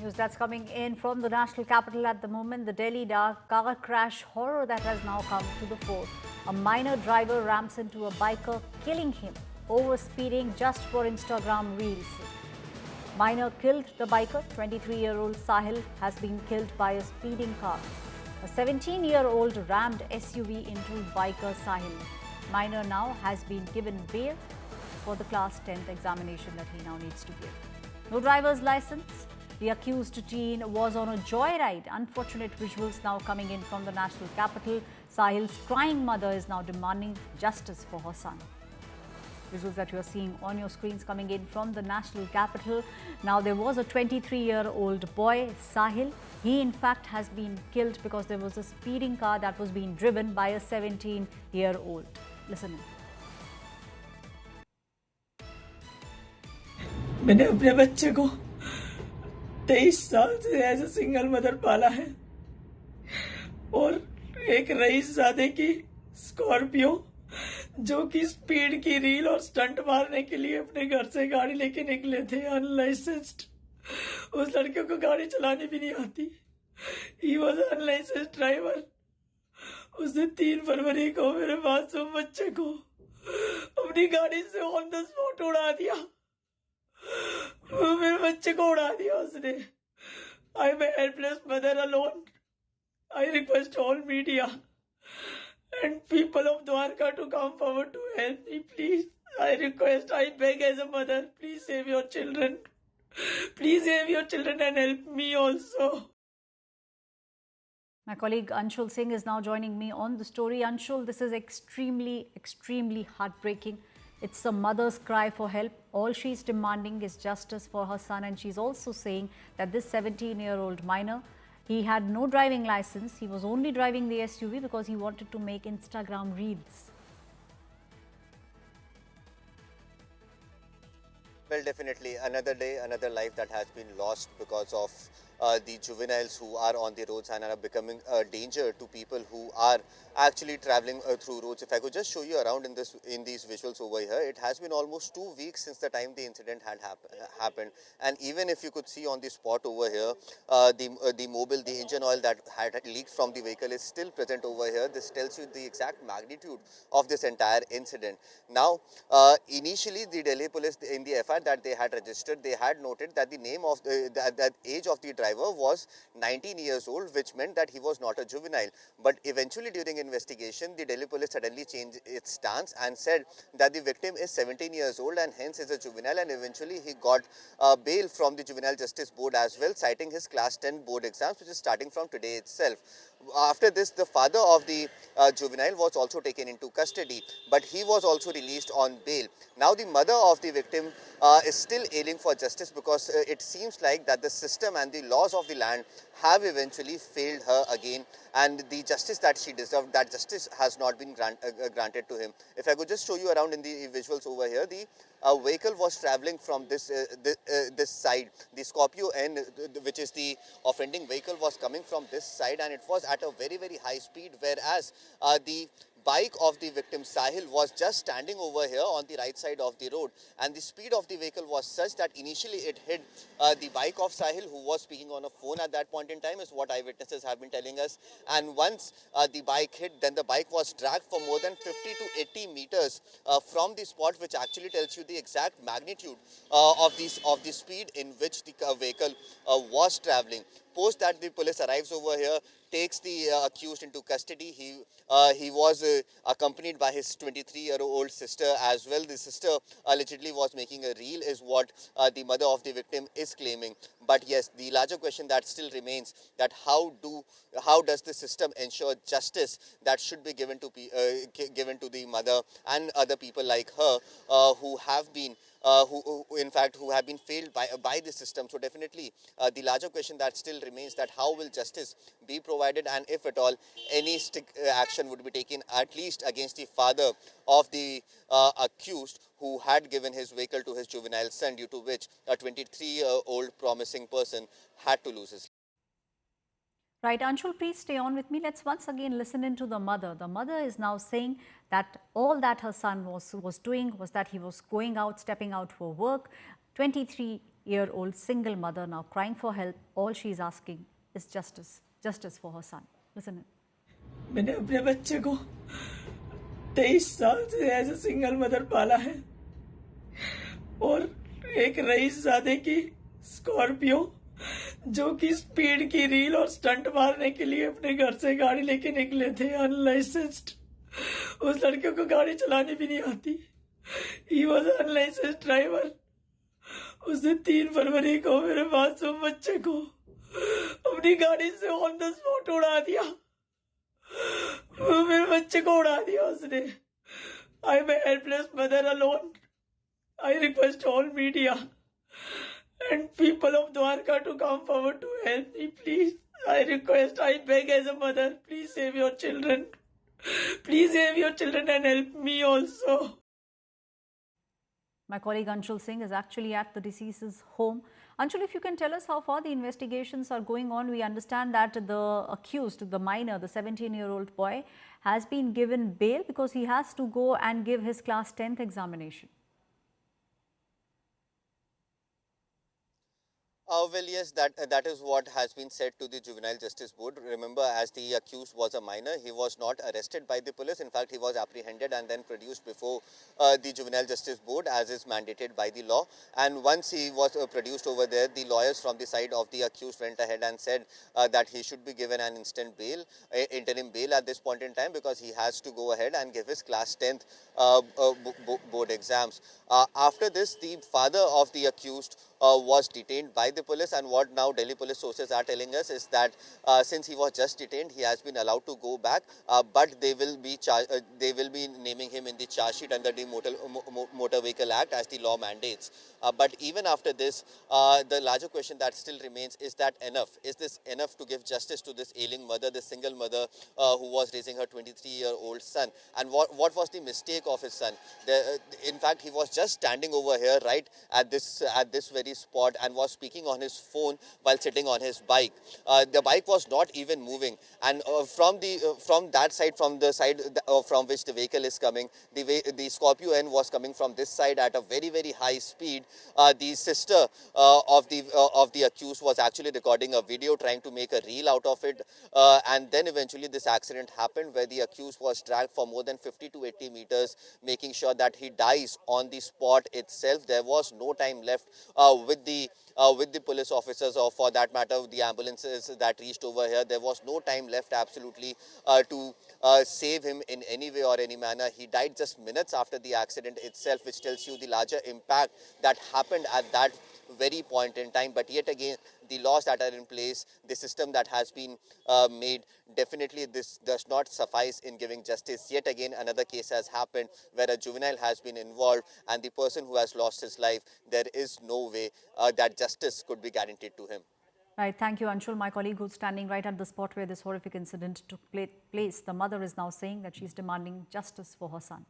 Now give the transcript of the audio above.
News that's coming in from the national capital at the moment. The Delhi car crash horror that has now come to the fore. A minor driver ramps into a biker, killing him over speeding just for Instagram reels. Minor killed the biker. 23-year-old Sahil has been killed by a speeding car. A 17-year-old rammed SUV into biker Sahil. Minor now has been given bail for the class 10th examination that he now needs to give. No driver's license. The accused teen was on a joyride. Unfortunate visuals now coming in from the national capital. Sahil's crying mother is now demanding justice for her son. Visuals that you are seeing on your screens coming in from the national capital. Now, there was a 23-year-old boy, Sahil. He, in fact, has been killed because there was a speeding car that was being driven by a 17-year-old. Listen in. मैंने अपने बच्चे को 23 साल से as a single mother पाला है और एक रईसजादे की स्कॉर्पियो जो कि स्पीड की रील और स्टंट मारने के लिए अपने घर से गाड़ी लेके निकले थे अनलाइसेंस्ड। उस लड़के को गाड़ी चलानी भी नहीं आती। He was unlicensed driver. उसने 3 फरवरी को मेरे मासूम बच्चे को अपनी गाड़ी से ऑन द स्पॉट उड़ा दिया। मेरे बच्चे को उड़ा दिया उसने। I am a helpless mother alone. I request all media and people of Dwarka to come forward to help me, please. I request, I beg as a mother, please save your children. Please save your children and help me also. My colleague Anshul Singh is now joining me on the story. Anshul, this is extremely heartbreaking. It's a mother's cry for help. All she's demanding is justice for her son, and she's also saying that this 17-year-old minor, he had no driving license. He was only driving the SUV because he wanted to make Instagram reels. Well, definitely another day, another life that has been lost because of the juveniles who are on the roads and are becoming a danger to people who are actually traveling through roads. If I could just show you around in these visuals over here, it has been almost 2 weeks since the time the incident had happened, and even if you could see on the spot over here, the mobile, the engine oil that had leaked from the vehicle is still present over here. This tells you the exact magnitude of this entire incident. Now, initially the Delhi police in the FIR that they had registered, they had noted that the name of that age of the driver was 19 years old, which meant that he was not a juvenile. But eventually during investigation, the Delhi police suddenly changed its stance and said that the victim is 17 years old and hence is a juvenile, and eventually he got bail from the Juvenile Justice Board as well, citing his class 10 board exams, which is starting from today itself. After this, the father of the juvenile was also taken into custody, but he was also released on bail. Now the mother of the victim is still ailing for justice because it seems like that the system and the laws of the land have eventually failed her again, and the justice that she deserved, that justice has not been granted to him. If I could just show you around in the visuals over here, the vehicle was traveling from this side. The Scorpio N, which is the offending vehicle, was coming from this side, and it was at a very high speed, whereas the bike of the victim Sahil was just standing over here on the right side of the road, and the speed of the vehicle was such that initially it hit the bike of Sahil, who was speaking on a phone at that point in time, is what eyewitnesses have been telling us. And once the bike hit, then the bike was dragged for more than 50 to 80 meters from the spot, which actually tells you the exact magnitude of the speed in which the vehicle was traveling. Post that, the police arrives over here, takes the accused into custody. He was accompanied by his 23-year-old sister as well. The sister allegedly was making a reel, is what the mother of the victim is claiming. But yes, the larger question that still remains, that how does the system ensure justice that should be given to the mother and other people like her who have been who have been failed by the system. So definitely the larger question that still remains, that how will justice be provided, and if at all any action would be taken at least against the father of the accused, who had given his vehicle to his juvenile son, due to which a 23-year-old promising person had to lose his life. Right, Anshul, please stay on with me. Let's once again listen into the mother. The mother is now saying that all that her son was doing was that he was going out, stepping out for work. 23 17-year-old single mother now crying for help. All she is asking is justice for her son. Listen in. मैंने अपने बच्चे को 23 साल से as a single mother पाला है और एक रईसजादे की स्कॉर्पियो जो कि स्पीड की रील और स्टंट मारने के लिए अपने घर से गाड़ी लेके निकले थे अनलाइसेंस्ड। उस लड़के को गाड़ी चलानी भी नहीं आती। He was unlicensed driver. उसने 3 फरवरी को मेरे मासूम बच्चे को अपनी गाड़ी से ऑन द स्पॉट उड़ा दिया। मेरे बच्चे को उड़ा दिया उसने। I am a helpless mother alone. I request all media and people of Dwarka to come forward to help me, please. I request, I beg as a mother, please save your children. Please save your children and help me also. My colleague Anshul Singh is actually at the deceased's home. Anshul, if you can tell us how far the investigations are going on. We understand that the accused, the minor, the 17-year-old boy, has been given bail because he has to go and give his class 10th examination. Well, yes, that is what has been said to the Juvenile Justice Board. Remember, as the accused was a minor, he was not arrested by the police. In fact, he was apprehended and then produced before the Juvenile Justice Board, as is mandated by the law. And once he was produced over there, the lawyers from the side of the accused went ahead and said that he should be given an instant bail, interim bail at this point in time, because he has to go ahead and give his class 10th board exams. After this, the father of the accused was detained by the police, and what now Delhi police sources are telling us is that since he was just detained, he has been allowed to go back, but they will be naming him in the charge sheet under the Motor Vehicle Act as the law mandates. But even after this, the larger question that still remains is that enough? Is this enough to give justice to this ailing mother, this single mother who was raising her 23-year-old son? And what was the mistake of his son? In fact, he was just standing over here right at this very spot and was speaking on his phone while sitting on his bike. The bike was not even moving, and from the side from which the vehicle is coming, the Scorpio N was coming from this side at a very high speed. The sister of the accused was actually recording a video, trying to make a reel out of it, and then eventually this accident happened, where the accused was dragged for more than 50 to 80 meters, making sure that he dies on the spot itself. There was no time left with the police officers, or for that matter the ambulances that reached over here. There was no time left absolutely to save him in any way or any manner. He died just minutes after the accident itself, which tells you the larger impact that happened at that very point in time. But yet again, the laws that are in place, the system that has been made, definitely this does not suffice in giving justice. Yet again, another case has happened where a juvenile has been involved, and the person who has lost his life, there is no way that justice could be guaranteed to him. Right, thank you, Anshul. My colleague who's standing right at the spot where this horrific incident took place, the mother is now saying that she's demanding justice for her son.